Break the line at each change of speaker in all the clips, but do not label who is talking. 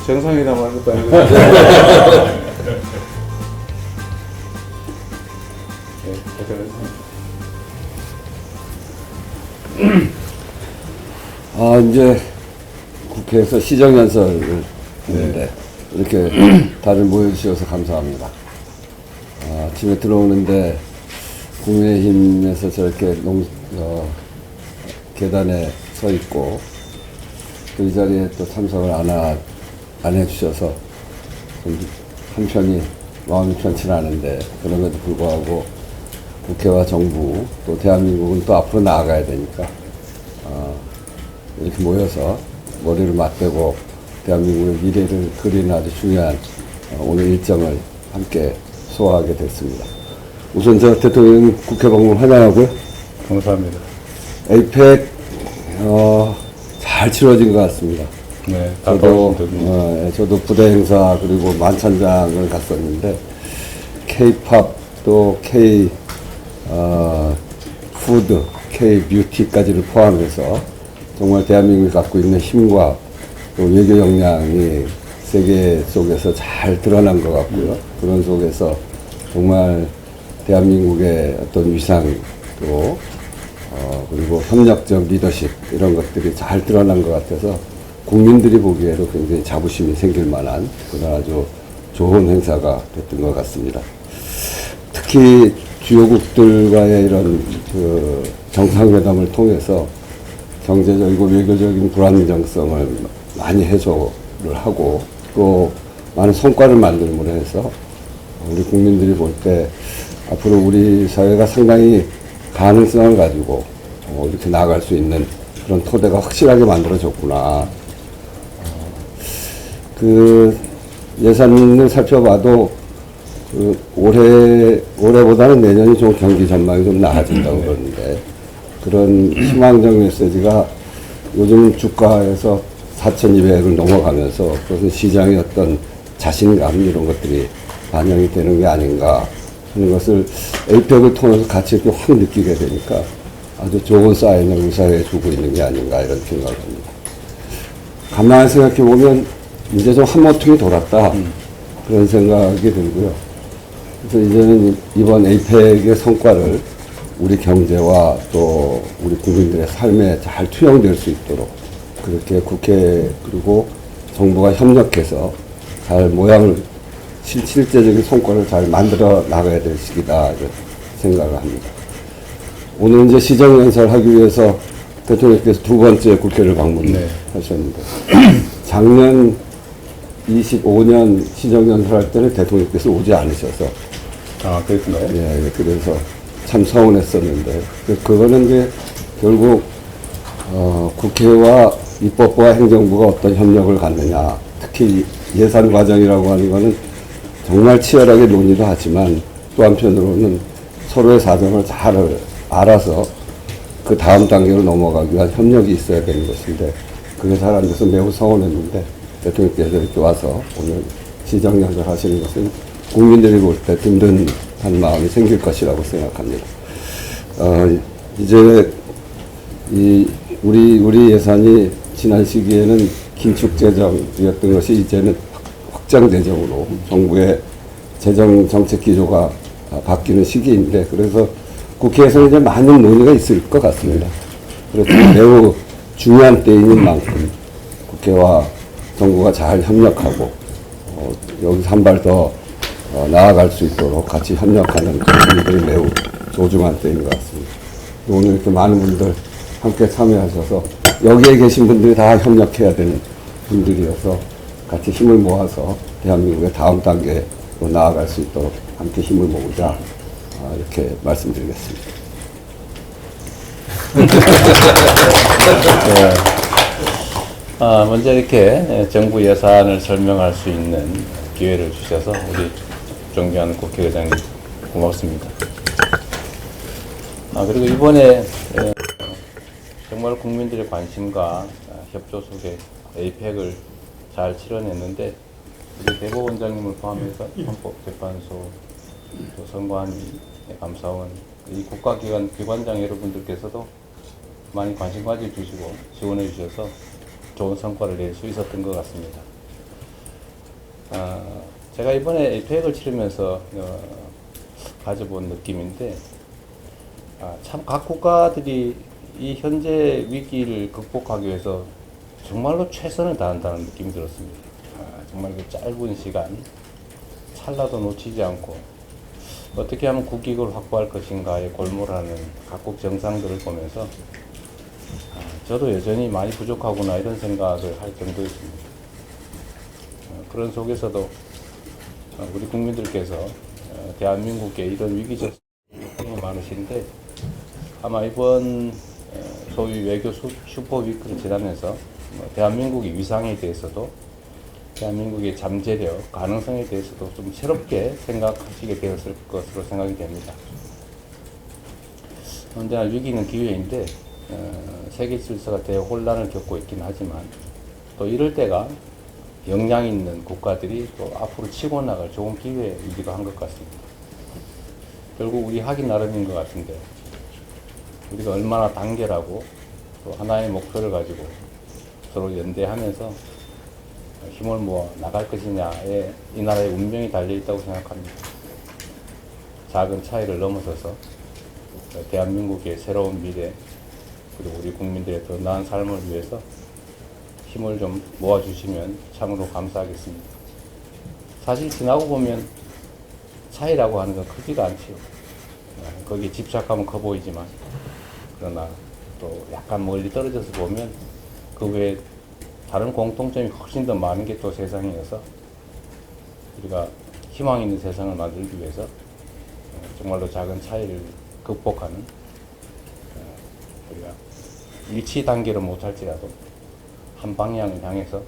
정상이다 말고 아니고. 네, 고생하셨습니다.
이제 국회에서 시정연설을 했는데 이렇게 다들 모여주셔서 감사합니다. 아침에 들어오는데 국민의힘에서 저렇게 계단에 서 있고 또 이 자리에 또 참석을 안 해주셔서 한편이 마음이 편치 않은데, 그럼에도 불구하고 국회와 정부 또 대한민국은 또 앞으로 나아가야 되니까 이렇게 모여서 머리를 맞대고 대한민국의 미래를 그리는 아주 중요한 오늘 일정을 함께 소화하게 됐습니다. 우선 저 대통령 국회 방문 환영하고요.
감사합니다.
에이펙 잘 치러진 것 같습니다.
네,
저도 부대 행사 그리고 만찬장을 갔었는데 K-팝 또 K 푸드, K 뷰티까지를 포함해서 정말 대한민국이 갖고 있는 힘과 또 외교 역량이 세계 속에서 잘 드러난 것 같고요. 그런 속에서 정말 대한민국의 어떤 위상 또 그리고 협력적 리더십 이런 것들이 잘 드러난 것 같아서 국민들이 보기에도 굉장히 자부심이 생길 만한 그런 아주 좋은 행사가 됐던 것 같습니다. 특히 주요국들과의 이런 그 정상회담을 통해서 경제적이고 외교적인 불안정성을 많이 해소를 하고 또 많은 성과를 만들므로 해서 우리 국민들이 볼 때 앞으로 우리 사회가 상당히 가능성을 가지고 이렇게 나아갈 수 있는 그런 토대가 확실하게 만들어졌구나. 그 예산을 살펴봐도 그 올해보다는 내년이 좀 경기 전망이 좀 나아진다고 그러는데, 그런 희망적 메시지가 요즘 주가에서 4,200을 넘어가면서 그것은 시장의 어떤 자신감 이런 것들이 반영이 되는 게 아닌가 하는 것을 에이펙을 통해서 같이 이렇게 확 느끼게 되니까 아주 좋은 사인을 우리 사회에 주고 있는 게 아닌가 이런 생각을 합니다. 가만히 생각해 보면 이제 좀 한모퉁이 돌았다 그런 생각이 들고요. 그래서 이제는 이번 에이펙의 성과를 우리 경제와 또 우리 국민들의 삶에 잘 투영될 수 있도록 그렇게 국회 그리고 정부가 협력해서 잘 모양을 실제적인 성과를 잘 만들어 나가야 될 시기다 이런 생각을 합니다. 오늘 이제 시정연설 하기 위해서 대통령께서 두 번째 국회를 방문하셨는데 작년 25년 시정연설 할 때는 대통령께서 오지 않으셔서
그랬나요?
예, 그래서 참 서운했었는데 그거는 이제 결국 국회와 입법부와 행정부가 어떤 협력을 갖느냐, 특히 예산 과정이라고 하는 거는 정말 치열하게 논의도 하지만 또 한편으로는 서로의 사정을 잘 알아서 그 다음 단계로 넘어가기 위한 협력이 있어야 되는 것인데 그게 잘 안 돼서 매우 서운했는데 대통령께서 이렇게 와서 오늘 시정연설 하시는 것은 국민들이 볼 때 든든한 마음이 생길 것이라고 생각합니다. 이제 우리 예산이 지난 시기에는 긴축재정이었던 것이 이제는 확장재정으로 정부의 재정 정책 기조가 바뀌는 시기인데, 그래서 국회에서 이제 많은 논의가 있을 것 같습니다. 그래서 매우 중요한 때인 만큼 국회와 정부가 잘 협력하고 여기서 한 발 더 나아갈 수 있도록 같이 협력하는 분들이 매우 소중한 때인 것 같습니다. 오늘 이렇게 많은 분들 함께 참여하셔서 여기에 계신 분들이 다 협력해야 되는 분들이어서 같이 힘을 모아서 대한민국의 다음 단계로 나아갈 수 있도록 함께 힘을 모으자 이렇게 말씀드리겠습니다.
먼저 이렇게 정부 예산을 설명할 수 있는 기회를 주셔서 우리 존경하는 국회의장님 고맙습니다. 그리고 이번에 정말 국민들의 관심과 협조 속에 에이펙을 잘 치러냈는데 우리 대법원장님을 포함해서 헌법재판소, 또 선관위, 감사원, 이 국가기관 기관장 여러분들께서도 많이 관심 가져주시고 지원해 주셔서 좋은 성과를 낼 수 있었던 것 같습니다. 제가 이번에 APEC을 치르면서 가져본 느낌인데, 참 각 국가들이 이 현재 위기를 극복하기 위해서 정말로 최선을 다한다는 느낌이 들었습니다. 정말 그 짧은 시간, 찰나도 놓치지 않고 어떻게 하면 국익을 확보할 것인가에 골몰하는 각국 정상들을 보면서 저도 여전히 많이 부족하구나 이런 생각을 할 정도였습니다. 그런 속에서도 우리 국민들께서 대한민국의 이런 위기적 상황이 많으신데, 아마 이번 소위 외교 슈퍼 위크를 지나면서 대한민국의 위상에 대해서도, 대한민국의 잠재력, 가능성에 대해서도 좀 새롭게 생각하시게 되었을 것으로 생각이 됩니다. 언제나 위기는 기회인데 세계 질서가 대혼란을 겪고 있긴 하지만, 또 이럴 때가 역량 있는 국가들이 또 앞으로 치고 나갈 좋은 기회이기도 한 것 같습니다. 결국 우리 하기 나름인 것 같은데, 우리가 얼마나 단결하고 또 하나의 목표를 가지고 서로 연대하면서 힘을 모아 나갈 것이냐에 이 나라의 운명이 달려있다고 생각합니다. 작은 차이를 넘어서서 대한민국의 새로운 미래, 그리고 우리 국민들의 더 나은 삶을 위해서 힘을 좀 모아주시면 참으로 감사하겠습니다. 사실 지나고 보면 차이라고 하는 건 크지가 않지요. 거기에 집착하면 커 보이지만, 그러나 또 약간 멀리 떨어져서 보면 그 외에 다른 공통점이 훨씬 더 많은 게 또 세상이어서, 우리가 희망 있는 세상을 만들기 위해서 정말로 작은 차이를 극복하는, 우리가 일치 단계로 못할지라도 한 방향을 향해서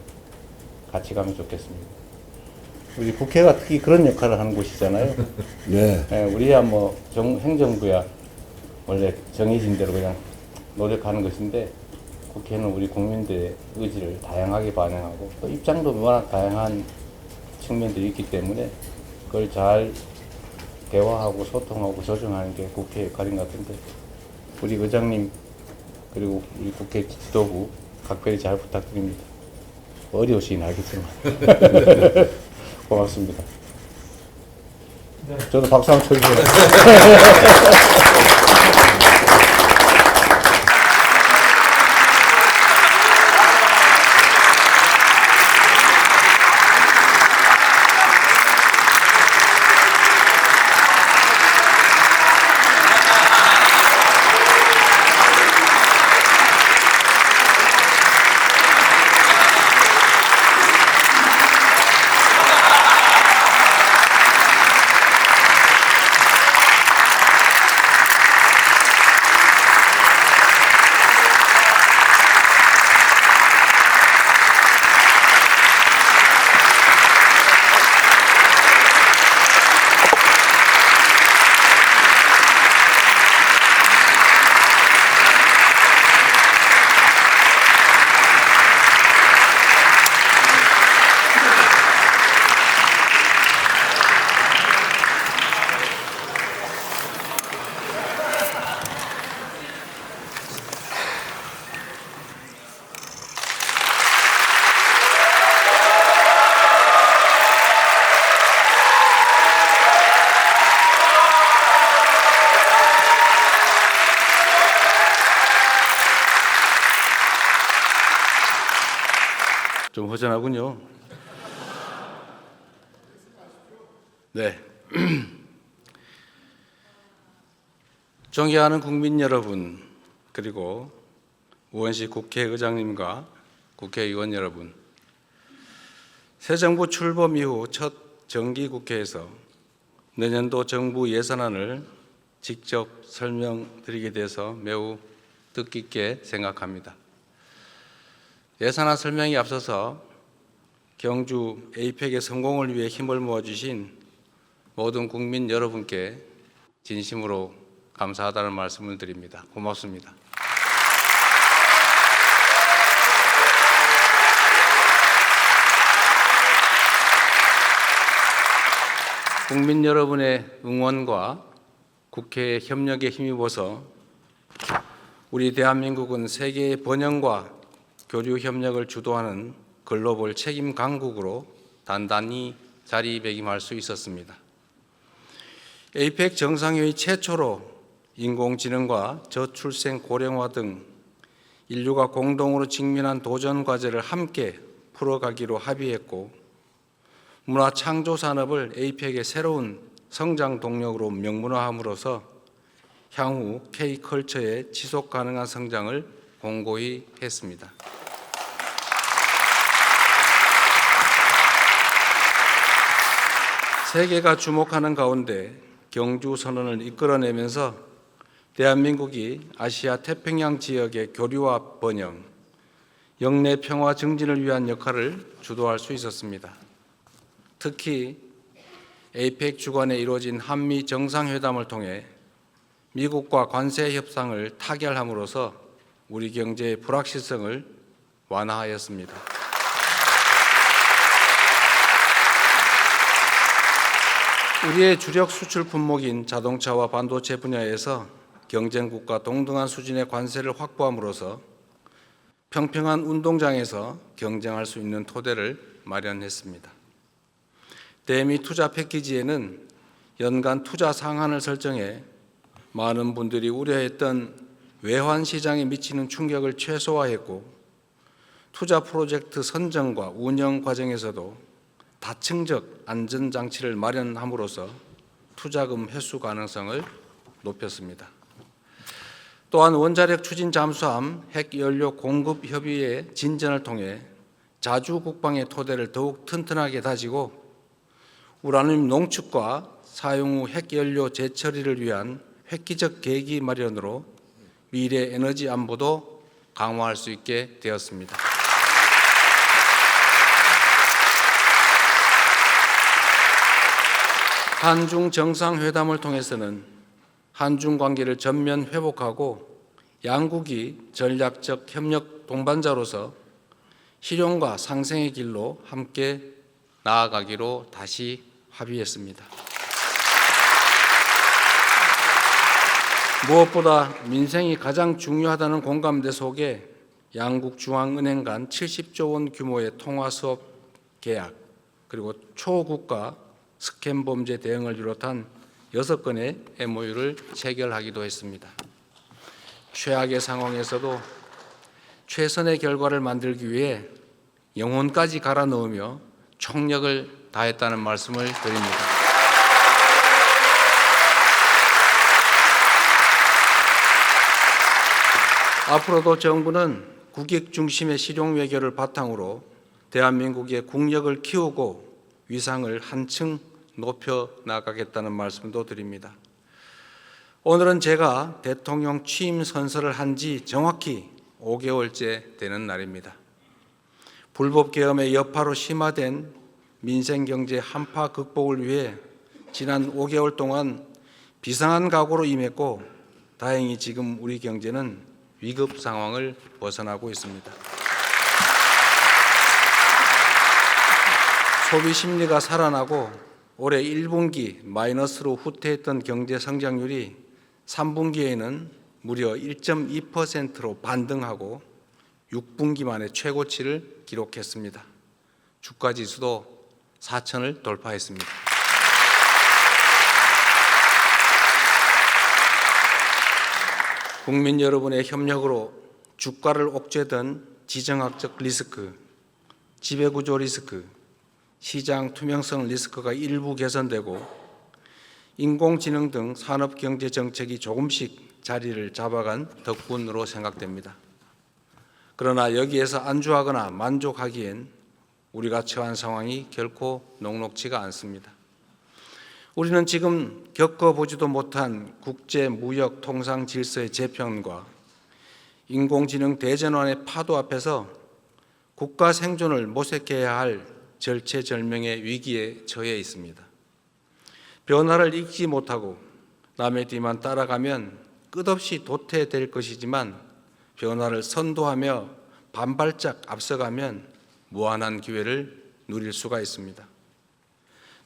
같이 가면 좋겠습니다. 우리 국회가 특히 그런 역할을 하는 곳이잖아요.
네.
우리야 뭐 행정부야 원래 정해진 대로 그냥 노력하는 것인데, 국회는 우리 국민들의 의지를 다양하게 반영하고 또 입장도 워낙 다양한 측면들이 있기 때문에 그걸 잘 대화하고 소통하고 조정하는 게 국회의 역할인 것 같은데, 우리 의장님 그리고 우리 국회 지도부 각별히 잘 부탁드립니다. 어려우시긴 알겠지만 고맙습니다. 저도 박수 한번 쳐주세요. 좀 허전하군요. 네. 존경하는 국민 여러분, 그리고 우원식 국회의장님과 국회의원 여러분, 새 정부 출범 이후 첫 정기국회에서 내년도 정부 예산안을 직접 설명드리게 돼서 매우 뜻깊게 생각합니다. 예산안 설명에 앞서서 경주 APEC의 성공을 위해 힘을 모아주신 모든 국민 여러분께 진심으로 감사하다는 말씀을 드립니다. 고맙습니다. 국민 여러분의 응원과 국회의 협력에 힘입어서 우리 대한민국은 세계의 번영과 교류 협력을 주도하는 글로벌 책임 강국으로 단단히 자리매김할 수 있었습니다. 에이펙 정상회의 최초로 인공지능과 저출생 고령화 등 인류가 공동으로 직면한 도전 과제를 함께 풀어가기로 합의했고, 문화 창조 산업을 에이펙의 새로운 성장 동력으로 명문화함으로써 향후 K컬처의 지속 가능한 성장을 공고히 했습니다. 세계가 주목하는 가운데 경주 선언을 이끌어내면서 대한민국이 아시아 태평양 지역의 교류와 번영, 영내 평화 증진을 위한 역할을 주도할 수 있었습니다. 특히 에이펙 주관에 이루어진 한미 정상회담을 통해 미국과 관세 협상을 타결함으로써 우리 경제의 불확실성을 완화하였습니다. 우리의 주력 수출 품목인 자동차와 반도체 분야에서 경쟁국과 동등한 수준의 관세를 확보함으로써 평평한 운동장에서 경쟁할 수 있는 토대를 마련했습니다. 대미 투자 패키지에는 연간 투자 상한을 설정해 많은 분들이 우려했던 외환 시장에 미치는 충격을 최소화했고, 투자 프로젝트 선정과 운영 과정에서도 다층적 안전장치를 마련함으로써 투자금 회수 가능성을 높였습니다. 또한 원자력 추진 잠수함 핵연료 공급 협의의 진전을 통해 자주 국방의 토대를 더욱 튼튼하게 다지고, 우라늄 농축과 사용 후 핵연료 재처리를 위한 획기적 계기 마련으로 미래 에너지 안보도 강화할 수 있게 되었습니다. 한중 정상회담을 통해서는 한중 관계를 전면 회복하고 양국이 전략적 협력 동반자로서 실용과 상생의 길로 함께 나아가기로 다시 합의했습니다. 무엇보다 민생이 가장 중요하다는 공감대 속에 양국 중앙은행 간 70조 원 규모의 통화수업 계약, 그리고 초국가 스캠 범죄 대응을 비롯한 6건의 MOU를 체결하기도 했습니다. 최악의 상황에서도 최선의 결과를 만들기 위해 영혼까지 갈아 넣으며 총력을 다했다는 말씀을 드립니다. 앞으로도 정부는 국익 중심의 실용 외교를 바탕으로 대한민국의 국력을 키우고 위상을 한층 높여 나가겠다는 말씀도 드립니다. 오늘은 제가 대통령 취임 선서를 한 지 정확히 5개월째 되는 날입니다. 불법 계엄의 여파로 심화된 민생경제 한파 극복을 위해 지난 5개월 동안 비상한 각오로 임했고, 다행히 지금 우리 경제는 위급 상황을 벗어나고 있습니다. 소비 심리가 살아나고 올해 1분기 마이너스로 후퇴했던 경제 성장률이 3분기에는 무려 1.2%로 반등하고 6분기 만에 최고치를 기록했습니다. 주가 지수도 4,000을 돌파했습니다. 국민 여러분의 협력으로 주가를 옥죄던 지정학적 리스크, 지배구조 리스크, 시장 투명성 리스크가 일부 개선되고 인공지능 등 산업경제 정책이 조금씩 자리를 잡아간 덕분으로 생각됩니다. 그러나 여기에서 안주하거나 만족하기엔 우리가 처한 상황이 결코 녹록지가 않습니다. 우리는 지금 겪어보지도 못한 국제 무역 통상 질서의 재편과 인공지능 대전환의 파도 앞에서 국가 생존을 모색해야 할 절체절명의 위기에 처해 있습니다. 변화를 읽지 못하고 남의 뒤만 따라가면 끝없이 도태될 것이지만, 변화를 선도하며 반발짝 앞서가면 무한한 기회를 누릴 수가 있습니다.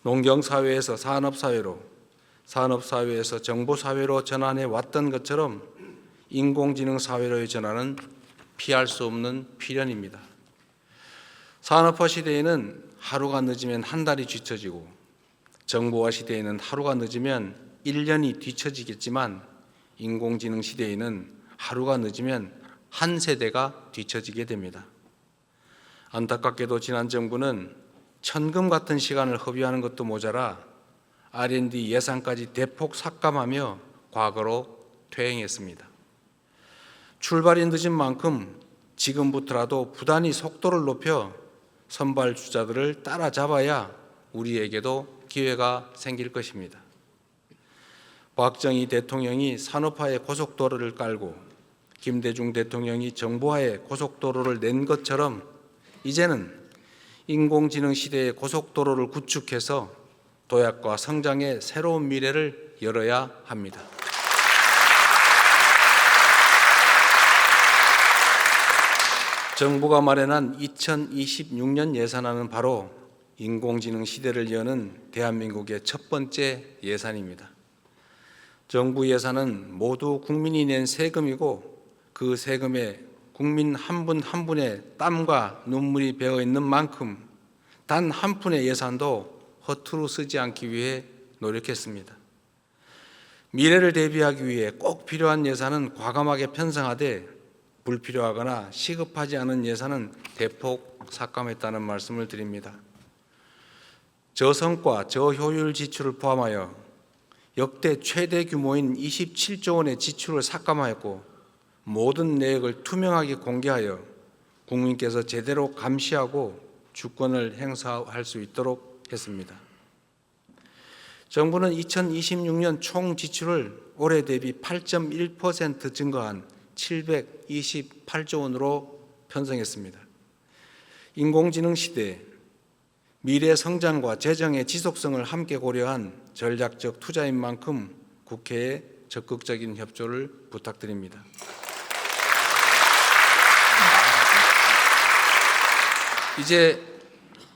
농경사회에서 산업사회로, 산업사회에서 정보사회로 전환해 왔던 것처럼 인공지능 사회로의 전환은 피할 수 없는 필연입니다. 산업화 시대에는 하루가 늦으면 한 달이 뒤처지고 정보화 시대에는 하루가 늦으면 1년이 뒤처지겠지만 인공지능 시대에는 하루가 늦으면 한 세대가 뒤처지게 됩니다. 안타깝게도 지난 정부는 천금 같은 시간을 허비하는 것도 모자라 R&D 예산까지 대폭 삭감하며 과거로 퇴행했습니다. 출발이 늦은 만큼 지금부터라도 부단히 속도를 높여 선발주자들을 따라잡아야 우리에게도 기회가 생길 것입니다. 박정희 대통령이 산업화의 고속도로를 깔고 김대중 대통령이 정보화의 고속도로를 낸 것처럼 이제는 인공지능 시대의 고속도로를 구축해서 도약과 성장의 새로운 미래를 열어야 합니다. 정부가 마련한 2026년 예산안은 바로 인공지능 시대를 여는 대한민국의 첫 번째 예산입니다. 정부 예산은 모두 국민이 낸 세금이고 그 세금에 국민 한 분 한 분의 땀과 눈물이 배어 있는 만큼 단 한 푼의 예산도 허투루 쓰지 않기 위해 노력했습니다. 미래를 대비하기 위해 꼭 필요한 예산은 과감하게 편성하되 불필요하거나 시급하지 않은 예산은 대폭 삭감했다는 말씀을 드립니다. 저성과 저효율 지출을 포함하여 역대 최대 규모인 27조 원의 지출을 삭감하였고 모든 내역을 투명하게 공개하여 국민께서 제대로 감시하고 주권을 행사할 수 있도록 했습니다. 정부는 2026년 총 지출을 올해 대비 8.1% 증가한 728조 원으로 편성했습니다. 인공지능 시대 미래 성장과 재정의 지속성을 함께 고려한 전략적 투자인 만큼 국회에 적극적인 협조를 부탁드립니다. 이제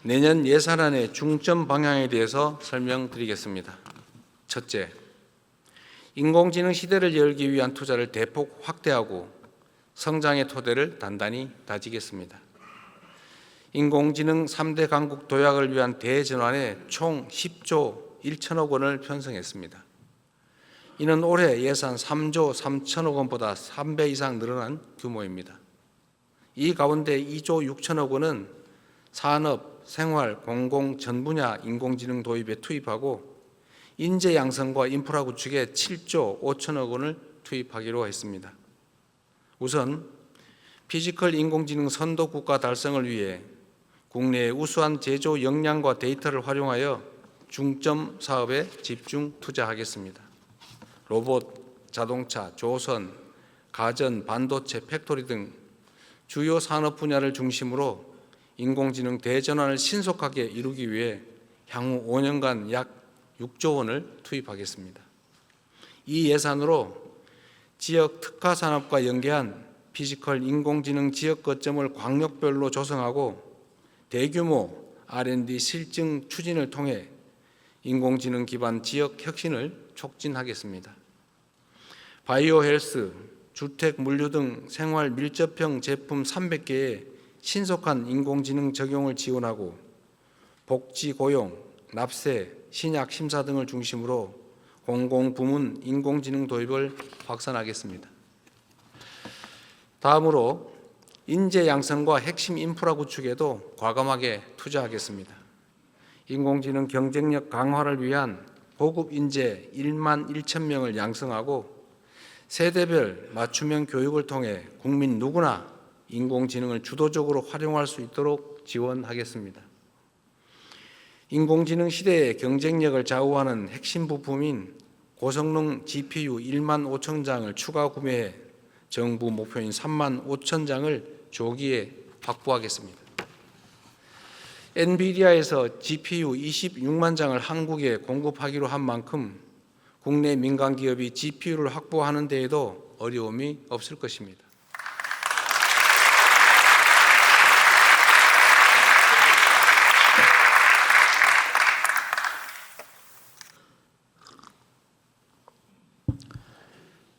내년 예산안의 중점 방향에 대해서 설명드리겠습니다. 첫째, 인공지능 시대를 열기 위한 투자를 대폭 확대하고 성장의 토대를 단단히 다지겠습니다. 인공지능 3대 강국 도약을 위한 대전환에 총 10조 1천억 원을 편성했습니다. 이는 올해 예산 3조 3천억 원보다 3배 이상 늘어난 규모입니다. 이 가운데 2조 6천억 원은 산업, 생활, 공공 전 분야 인공지능 도입에 투입하고 인재 양성과 인프라 구축에 7조 5천억 원을 투입하기로 했습니다. 우선 피지컬 인공지능 선도 국가 달성을 위해 국내의 우수한 제조 역량과 데이터를 활용하여 중점 사업에 집중 투자하겠습니다. 로봇, 자동차, 조선, 가전, 반도체, 팩토리 등 주요 산업 분야를 중심으로 인공지능 대전환을 신속하게 이루기 위해 향후 5년간 약 6조 원을 투입하겠습니다. 이 예산으로 지역 특화 산업과 연계한 피지컬 인공지능 지역 거점을 광역별로 조성하고 대규모 R&D 실증 추진을 통해 인공지능 기반 지역 혁신을 촉진하겠습니다. 바이오 헬스, 주택, 물류 등 생활 밀접형 제품 300개의 신속한 인공지능 적용을 지원하고 복지, 고용, 납세, 신약 심사 등을 중심으로 공공부문 인공지능 도입을 확산하겠습니다. 다음으로 인재 양성과 핵심 인프라 구축에도 과감하게 투자하겠습니다. 인공지능 경쟁력 강화를 위한 고급 인재 1만 1천 명을 양성하고 세대별 맞춤형 교육을 통해 국민 누구나 인공지능을 주도적으로 활용할 수 있도록 지원하겠습니다. 인공지능 시대의 경쟁력을 좌우하는 핵심 부품인 고성능 GPU 1만 5천 장을 추가 구매해 정부 목표인 3만 5천 장을 조기에 확보하겠습니다. 엔비디아에서 GPU 26만 장을 한국에 공급하기로 한 만큼 국내 민간 기업이 GPU를 확보하는 데에도 어려움이 없을 것입니다.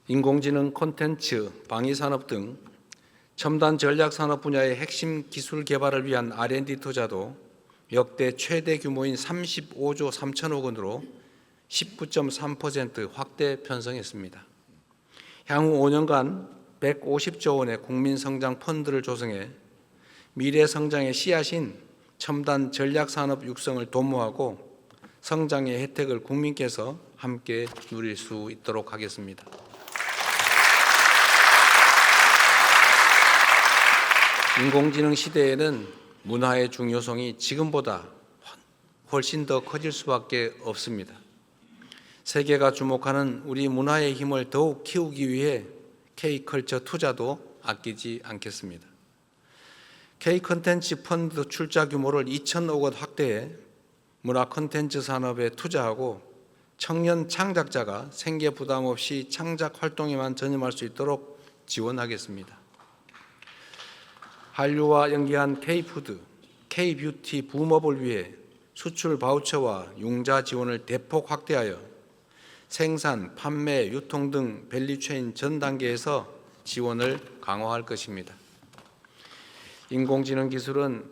인공지능 콘텐츠, 방위산업 등
첨단 전략산업 분야의 핵심 기술 개발을 위한 R&D 투자도 역대 최대 규모인 35조 3천억 원으로 19.3% 확대 편성했습니다. 향후 5년간 150조 원의 국민성장 펀드를 조성해 미래 성장의 씨앗인 첨단 전략산업 육성을 도모하고 성장의 혜택을 국민께서 함께 누릴 수 있도록 하겠습니다. 인공지능 시대에는 문화의 중요성이 지금보다 훨씬 더 커질 수밖에 없습니다. 세계가 주목하는 우리 문화의 힘을 더욱 키우기 위해 K컬처 투자도 아끼지 않겠습니다. K콘텐츠 펀드 출자 규모를 2천억 원 확대해 문화 콘텐츠 산업에 투자하고 청년 창작자가 생계 부담 없이 창작 활동에만 전념할 수 있도록 지원하겠습니다. 한류와 연계한 K푸드, K뷰티 붐업을 위해 수출 바우처와 융자 지원을 대폭 확대하여 생산, 판매, 유통 등 밸류체인 전 단계에서 지원을 강화할 것입니다. 인공지능 기술은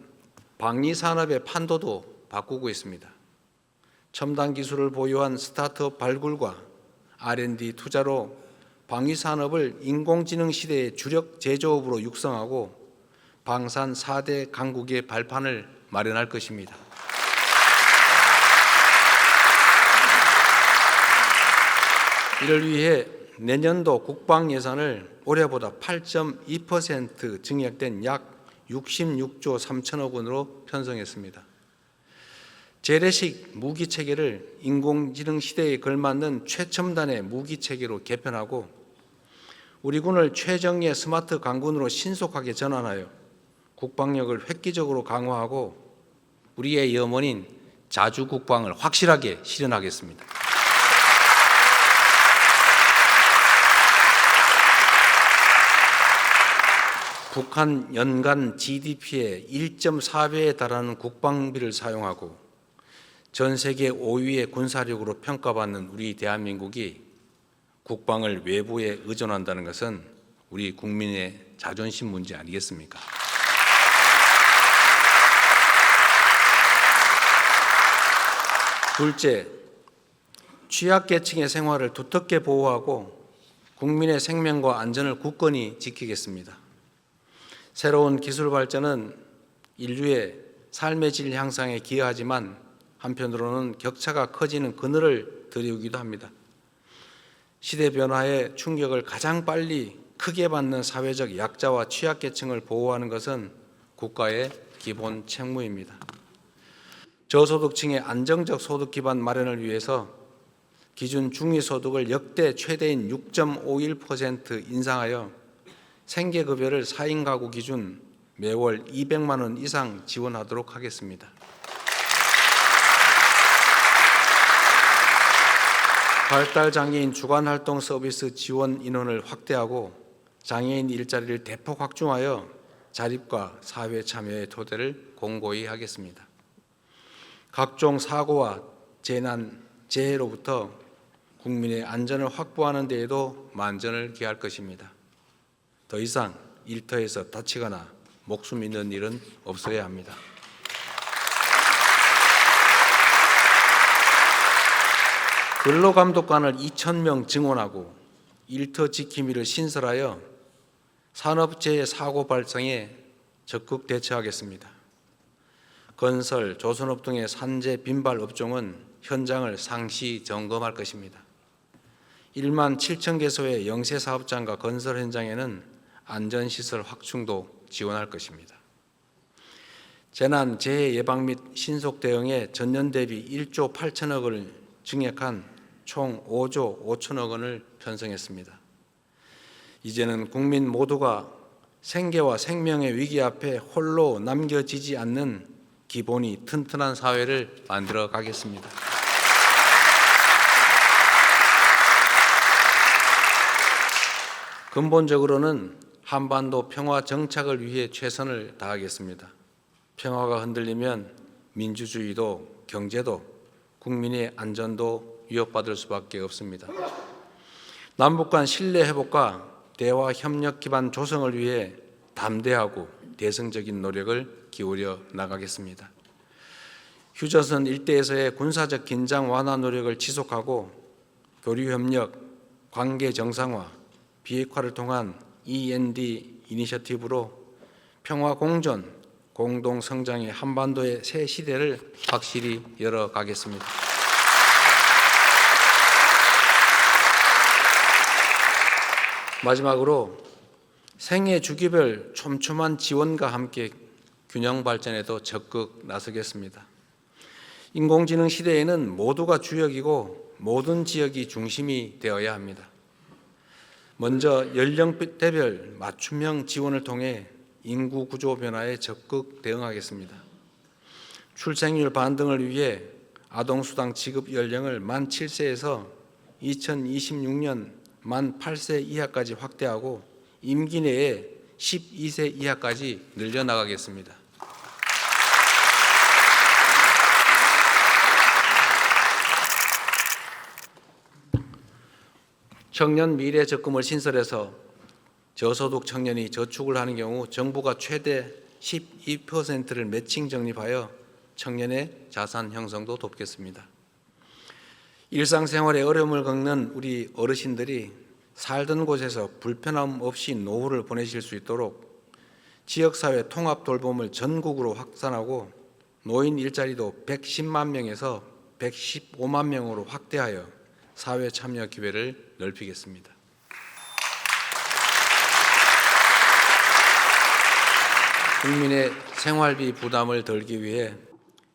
방위 산업의 판도도 바꾸고 있습니다. 첨단 기술을 보유한 스타트업 발굴과 R&D 투자로 방위 산업을 인공지능 시대의 주력 제조업으로 육성하고 방산 4대 강국의 발판을 마련할 것입니다. 이를 위해 내년도 국방 예산을 올해보다 8.2% 증액된 약 66조 3천억 원으로 편성했습니다. 재래식 무기 체계를 인공지능 시대에 걸맞는 최첨단의 무기 체계로 개편하고 우리 군을 최정예 스마트 강군으로 신속하게 전환하여 국방력을 획기적으로 강화하고 우리의 염원인 자주 국방을 확실하게 실현하겠습니다. 북한 연간 GDP의 1.4배에 달하는 국방비를 사용하고 전 세계 5위의 군사력으로 평가받는 우리 대한민국이 국방을 외부에 의존한다는 것은 우리 국민의 자존심 문제 아니겠습니까? 둘째, 취약계층의 생활을 두텁게 보호하고 국민의 생명과 안전을 굳건히 지키겠습니다. 새로운 기술 발전은 인류의 삶의 질 향상에 기여하지만 한편으로는 격차가 커지는 그늘을 드리우기도 합니다. 시대 변화의 충격을 가장 빨리 크게 받는 사회적 약자와 취약계층을 보호하는 것은 국가의 기본 책무입니다. 저소득층의 안정적 소득 기반 마련을 위해서 기준 중위소득을 역대 최대인 6.51% 인상하여 생계급여를 4인 가구 기준 매월 200만 원 이상 지원하도록 하겠습니다. 발달장애인 주간활동 서비스 지원 인원을 확대하고 장애인 일자리를 대폭 확충하여 자립과 사회 참여의 토대를 공고히 하겠습니다. 각종 사고와 재난, 재해로부터 국민의 안전을 확보하는 데에도 만전을 기할 것입니다. 더 이상 일터에서 다치거나 목숨 잃는 일은 없어야 합니다. 근로감독관을 2,000명 증원하고 일터 지킴이를 신설하여 산업재해 사고 발생에 적극 대처하겠습니다. 건설, 조선업 등의 산재 빈발 업종은 현장을 상시 점검할 것입니다. 1만 7천 개소의 영세 사업장과 건설 현장에는 안전시설 확충도 지원할 것입니다. 재난, 재해 예방 및 신속 대응에 전년 대비 1조 8천억 원을 증액한 총 5조 5천억 원을 편성했습니다. 이제는 국민 모두가 생계와 생명의 위기 앞에 홀로 남겨지지 않는 기본이 튼튼한 사회를 만들어 가겠습니다. 근본적으로는 한반도 평화 정착을 위해 최선을 다하겠습니다. 평화가 흔들리면 민주주의도 경제도 국민의 안전도 위협받을 수밖에 없습니다. 남북 간 신뢰 회복과 대화 협력 기반 조성을 위해 담대하고 대승적인 노력을 기울여 나가겠습니다. 휴전선 일대에서의 군사적 긴장 완화 노력을 지속하고 교류협력, 관계 정상화, 비핵화를 통한 END 이니셔티브로 평화 공존, 공동 성장의 한반도의 새 시대를 확실히 열어가겠습니다. 마지막으로 생애 주기별 촘촘한 지원과 함께 균형 발전에도 적극 나서겠습니다. 인공지능 시대에는 모두가 주역이고 모든 지역이 중심이 되어야 합니다. 먼저 연령대별 맞춤형 지원을 통해 인구 구조 변화에 적극 대응하겠습니다. 출생률 반등을 위해 아동수당 지급 연령을 만 7세에서 2026년 만 8세 이하까지 확대하고 임기 내에 12세 이하까지 늘려나가겠습니다. 청년 미래 적금을 신설해서 저소득 청년이 저축을 하는 경우 정부가 최대 12%를 매칭 적립하여 청년의 자산 형성도 돕겠습니다. 일상생활에 어려움을 겪는 우리 어르신들이 살던 곳에서 불편함 없이 노후를 보내실 수 있도록 지역사회 통합 돌봄을 전국으로 확산하고 노인 일자리도 110만 명에서 115만 명으로 확대하여 사회 참여 기회를 넓히겠습니다. 국민의 생활비 부담을 덜기 위해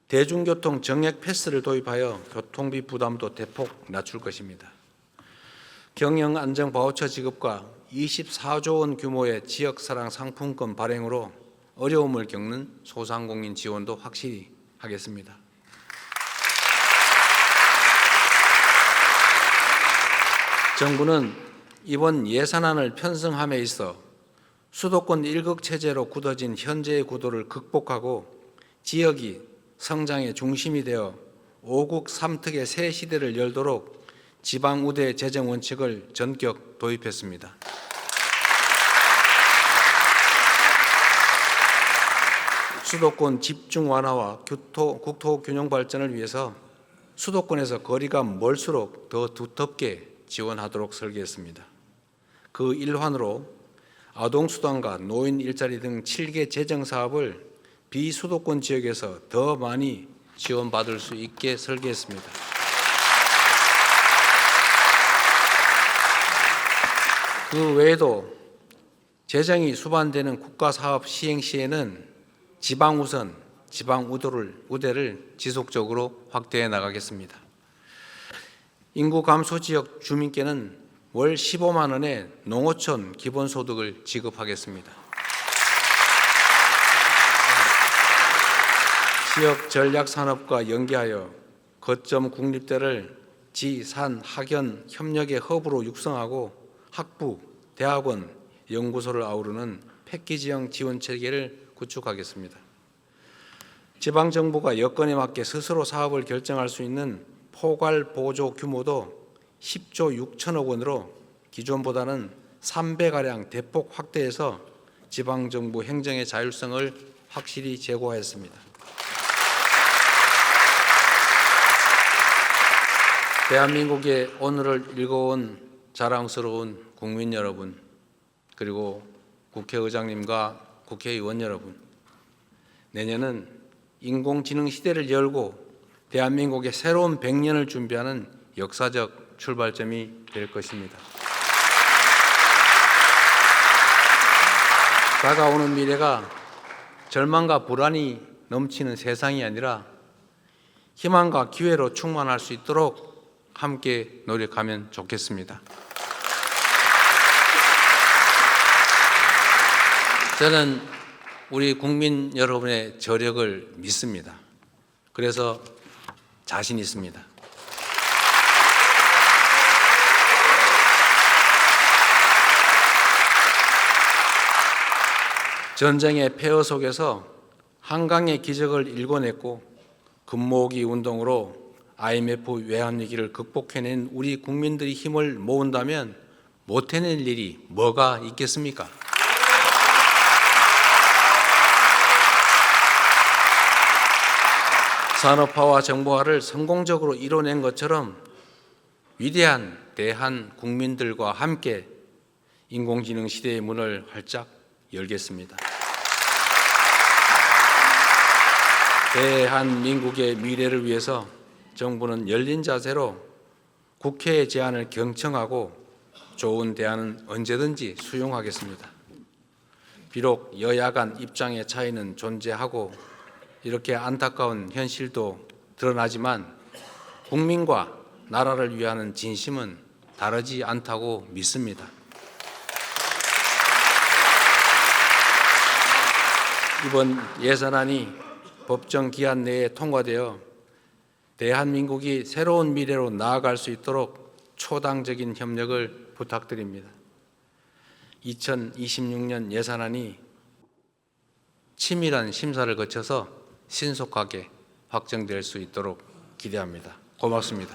대중교통 정액 패스를 도입하여 교통비 부담도 대폭 낮출 것입니다. 경영 안정 바우처 지급과 24조 원 규모의 지역사랑 상품권 발행으로 어려움을 겪는 소상공인 지원도 확실히 하겠습니다. 정부는 이번 예산안을 편성함에 있어 수도권 1극 체제로 굳어진 현재의 구도를 극복하고 지역이 성장의 중심이 되어 5국 3특의 새 시대를 열도록 지방우대 재정 원칙을 전격 도입했습니다. 수도권 집중 완화와 국토 균형 발전을 위해서 수도권에서 거리가 멀수록 더 두텁게 지원하도록 설계했습니다. 그 일환으로 아동수당과 노인 일자리 등 7개 재정 사업을 비수도권 지역에서 더 많이 지원받을 수 있게 설계했습니다. 그 외에도 재정이 수반되는 국가사업 시행 시에는 지방우선, 지방우대를 지속적으로 확대해 나가겠습니다. 인구 감소 지역 주민께는 월 15만 원의 농어촌 기본소득을 지급하겠습니다. 지역 전략산업과 연계하여 거점 국립대를 지, 산, 학연 협력의 허브로 육성하고 학부, 대학원, 연구소를 아우르는 패키지형 지원체계를 구축하겠습니다. 지방정부가 여건에 맞게 스스로 사업을 결정할 수 있는 포괄 보조 규모도 10조 6천억 원으로 기존보다는 3배가량 대폭 확대해서 지방정부 행정의 자율성을 확실히 제고하였습니다. 대한민국의 오늘을 읽어온 자랑스러운 국민 여러분, 그리고 국회의장님과 국회의원 여러분, 내년은 인공지능 시대를 열고 대한민국의 새로운 100년을 준비하는 역사적 출발점이 될 것입니다. 다가오는 미래가 절망과 불안이 넘치는 세상이 아니라 희망과 기회로 충만할 수 있도록 함께 노력하면 좋겠습니다. 저는 우리 국민 여러분의 저력을 믿습니다. 그래서 자신 있습니다. 전쟁의 폐허 속에서 한강의 기적을 일궈냈고 금모으기 운동으로 IMF 외환위기를 극복해낸 우리 국민들이 힘을 모은다면 못 해낼 일이 뭐가 있겠습니까? 산업화와 정보화를 성공적으로 이뤄낸 것처럼 위대한 대한 국민들과 함께 인공지능 시대의 문을 활짝 열겠습니다. 대한민국의 미래를 위해서 정부는 열린 자세로 국회의 제안을 경청하고 좋은 대안은 언제든지 수용하겠습니다. 비록 여야 간 입장의 차이는 존재하고 이렇게 안타까운 현실도 드러나지만 국민과 나라를 위하는 진심은 다르지 않다고 믿습니다. 이번 예산안이 법정 기한 내에 통과되어 대한민국이 새로운 미래로 나아갈 수 있도록 초당적인 협력을 부탁드립니다. 2026년 예산안이 치밀한 심사를 거쳐서 신속하게 확정될 수 있도록 기대합니다. 고맙습니다.